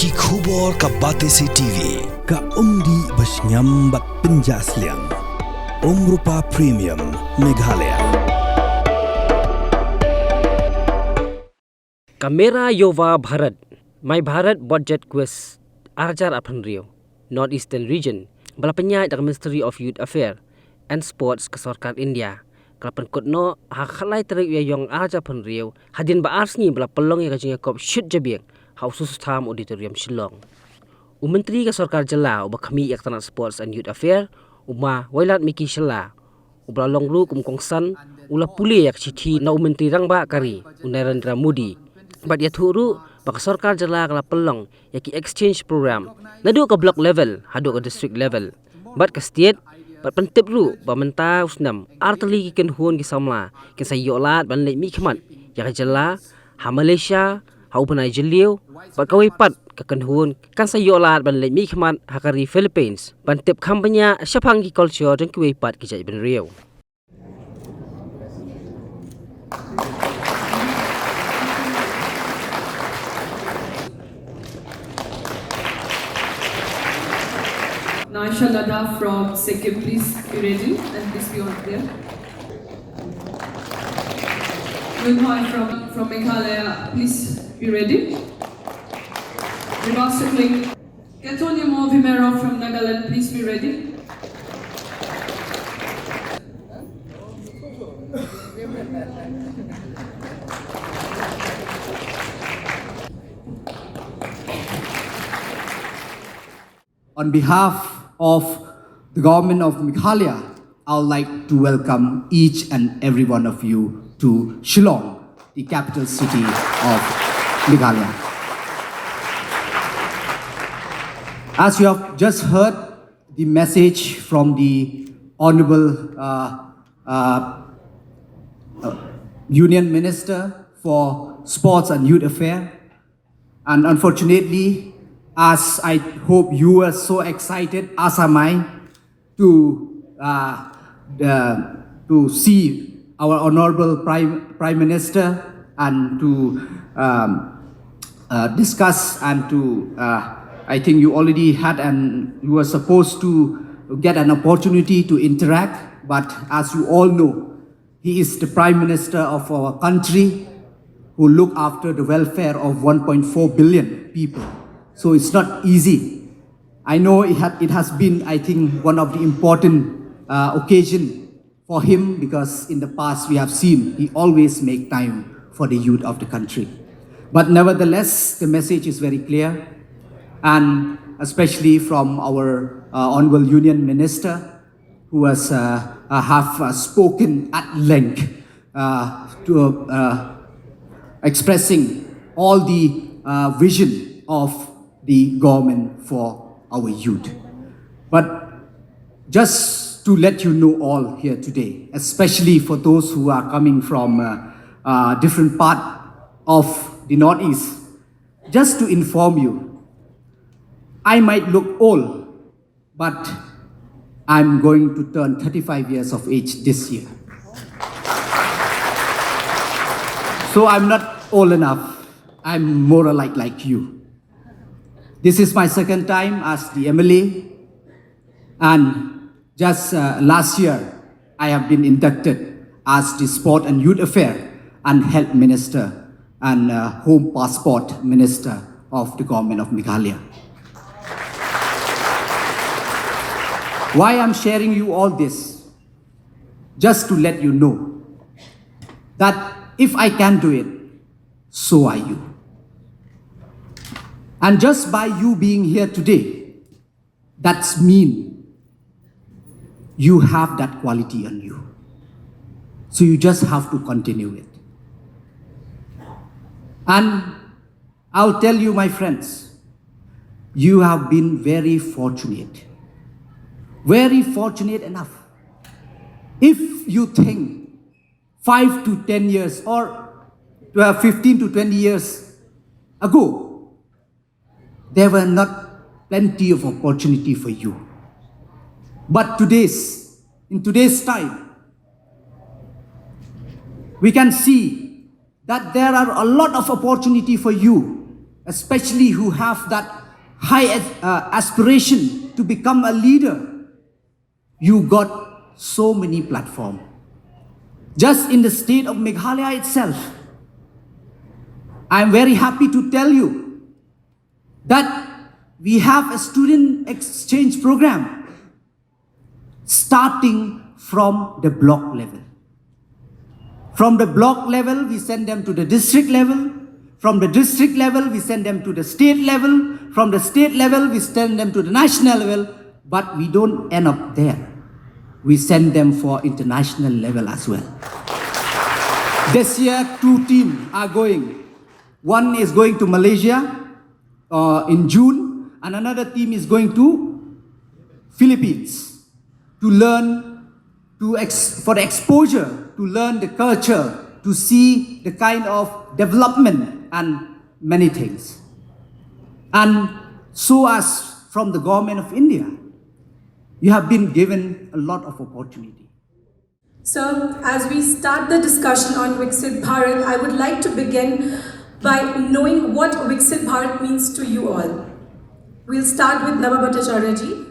Ki khubor ka Batesi TV. Ka umdi basnyam bak penjaslian. Rupa Premium Meghalaya. Ka Mera Yuva Bharat. My Bharat budget quest Arjar Apanrio, Northeastern Region, bala penyai dak Ministry of Youth Affairs and Sports ke Sarkar India. Kalapan kutno hakhalai terik ya yong Arjar Apanrio hadin ba arsni bala pelong ya kajing kop shoot Jabieng hausus tham auditorium Shillong. Menteri ke Sarkar Jela uba kami yak tanah Sports and Youth Affairs uma wailat miki Shela ubla longru kum kongsan ula puli yak chithi na menteri rangba kari Narendra Modi. But ya thuru baka Sarkar Jela kala pelong yaki exchange program nadu ka block level hadu ka district level but ka state but pentip ru ba menta usnam artali ki ken huon ki Samla ki sayolat ban le mi khmat ya ka Jela ha Malaysia ha upanai jeliu but ka pat ka ken huon kan sayolat ban le mi khmat ha kari Philippines ban tip kampanya syapang ki culture jeng ki pat ki jai ben riau. Naisha Lada from Sikkim, please be ready and please be on there. Yuva from Meghalaya, please be ready. Regards to Kling. Mera from Nagaland, please be ready. On behalf of the government of Meghalaya, I would like to welcome each and every one of you to Shillong, the capital city of Meghalaya. As you have just heard the message from the Honorable Union Minister for Sports and Youth Affairs, and unfortunately, as I hope you are so excited, as am I, to see our Honorable Prime Minister and to discuss and to, I think you already had and you were supposed to get an opportunity to interact, but as you all know, he is the Prime Minister of our country who look after the welfare of 1.4 billion people. So it's not easy. I know it has been, I think, one of the important occasion for him because in the past we have seen he always make time for the youth of the country. But nevertheless, the message is very clear, and especially from our Honorable Union Minister, who has have spoken at length to expressing all the vision of the government for our youth. But just to let you know all here today, especially for those who are coming from different part of the Northeast, just to inform you, I might look old, but I'm going to turn 35 years of age this year. So I'm not old enough, I'm more like you. This is my second time as the MLA, and just last year I have been inducted as the Sport and Youth Affairs and Health Minister and Home Passport Minister of the government of Meghalaya. Why I'm sharing you all this? Just to let you know that if I can do it, so are you. And just by you being here today, that's mean you have that quality on you. So you just have to continue it. And I'll tell you, my friends, you have been very fortunate enough. If you think 5 to 10 years or 15 to 20 years ago, there were not plenty of opportunity for you. But in today's time, we can see that there are a lot of opportunity for you especially who have that high aspiration to become a leader, you got so many platforms. Just in the state of Meghalaya itself, I'm very happy to tell you that we have a student exchange program starting from the block level. From the block level, we send them to the district level. From the district level, we send them to the state level. From the state level, we send them to the national level. But we don't end up there. We send them for international level as well. This year, 2 teams are going. One is going to Malaysia in June, and another team is going to Philippines to learn, for the exposure, to learn the culture, to see the kind of development and many things. And so as from the government of India, you have been given a lot of opportunity. So, as we start the discussion on Viksit Bharat, I would like to begin by knowing what Viksit Bharat means to you all. We'll start with Nava Bhattacharya ji.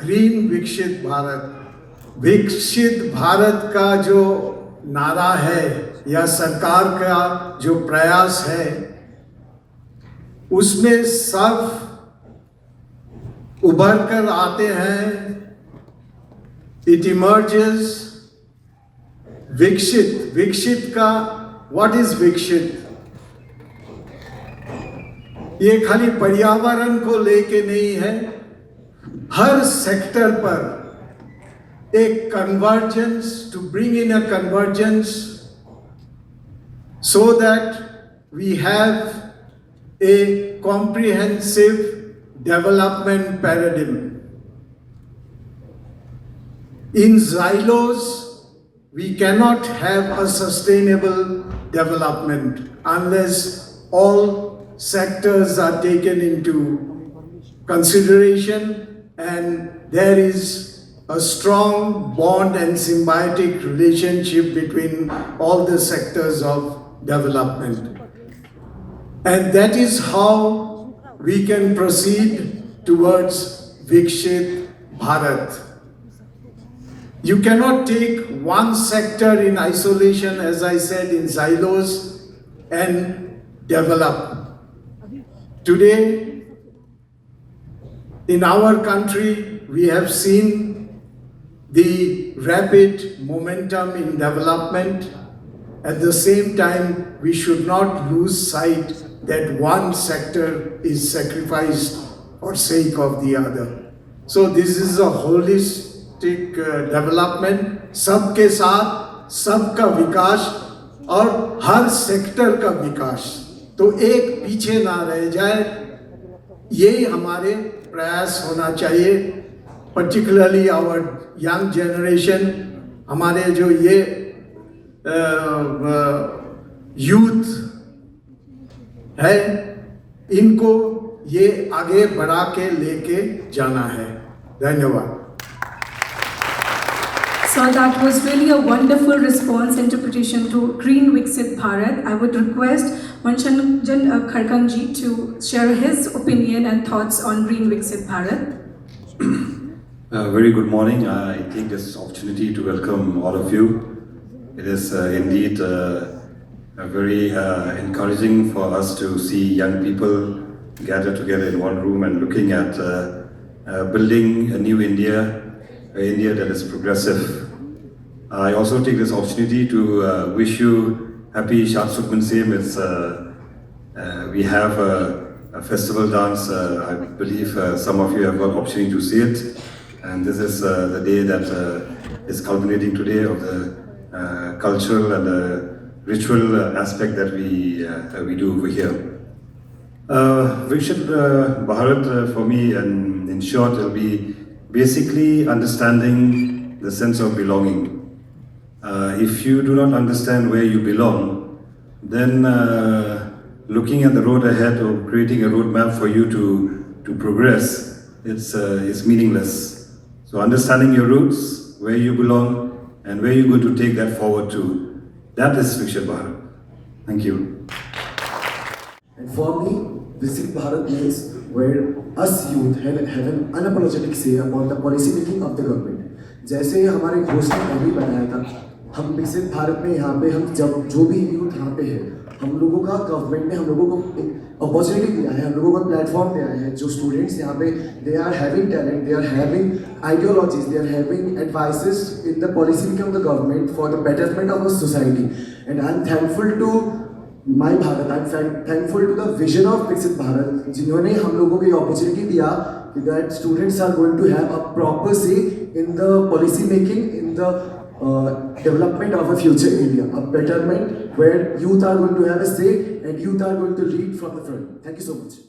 Green विकसित भारत, विकसित भारत का जो नारा है या सरकार का जो प्रयास है, उसमें सब उभर कर आते हैं. It emerges विकसित. विकसित का व्हाट इज विकसित? ये खाली पर्यावरण को लेके नहीं है, हर सेक्टर पर एक convergence, to bring in a convergence so that we have a comprehensive development paradigm. In silos, we cannot have a sustainable development unless all sectors are taken into consideration and there is a strong bond and symbiotic relationship between all the sectors of development. And that is how we can proceed towards Viksit Bharat. You cannot take one sector in isolation, as I said, in silos and develop. Today, in our country, we have seen the rapid momentum in development. At the same time, we should not lose sight that one sector is sacrificed for sake of the other. So this is a holistic development, सबके साथ सबका विकास और हर sector का विकास, तो एक पीछे ना रह जाए, ये हमारे प्रयास होना चाहिए. Particularly our young generation, हमारे जो ये यूथ है, इनको ये आगे बढ़ा के लेके जाना है. धन्यवाद. So that was really a wonderful response interpretation to Green Viksit Bharat. I would request Manchanjan Kharkangji to share his opinion and thoughts on Green Viksit Bharat. Very good morning. I take this opportunity to welcome all of you. It is indeed very encouraging for us to see young people gather together in one room and looking at building a new India, an India that is progressive. I also take this opportunity to wish you happy Shat Sukhmansim. We have a festival dance. I believe some of you have got opportunity to see it. And this is the day that is culminating today of the cultural and ritual aspect that we do over here. Viksit Bharat for me, and in short, will be basically understanding the sense of belonging. If you do not understand where you belong, then looking at the road ahead or creating a roadmap for you to progress, it's meaningless. So understanding your roots, where you belong, and where you're going to take that forward to, that is Viksit Bharat. Thank you. And for me, Viksit Bharat means where us youth have an unapologetic say about the policy making of the government. जैसे हमारे घोषणा पहले बताया था, हम विकसित भारत में यहाँ पे हम जब जो भी यूथ यहाँ पे है, हम लोगों का गवर्नमेंट ने हम लोगों को एक अपॉर्चुनिटी दिया है, हम लोगों को प्लेटफॉर्म दिया है. जो स्टूडेंट्स यहाँ पे they are having talent, they are having ideologies, they are having advices in the policy making of the government for the betterment of the society. And I am thankful to my Bharat, I am thankful to the vision of Viksit Bharat, जिन्होंने हम लोगों को ये opportunity दिया that students are going to have a proper say in the policy making, in the development of a future India, a betterment where youth are going to have a say and youth are going to lead from the front. Thank you so much.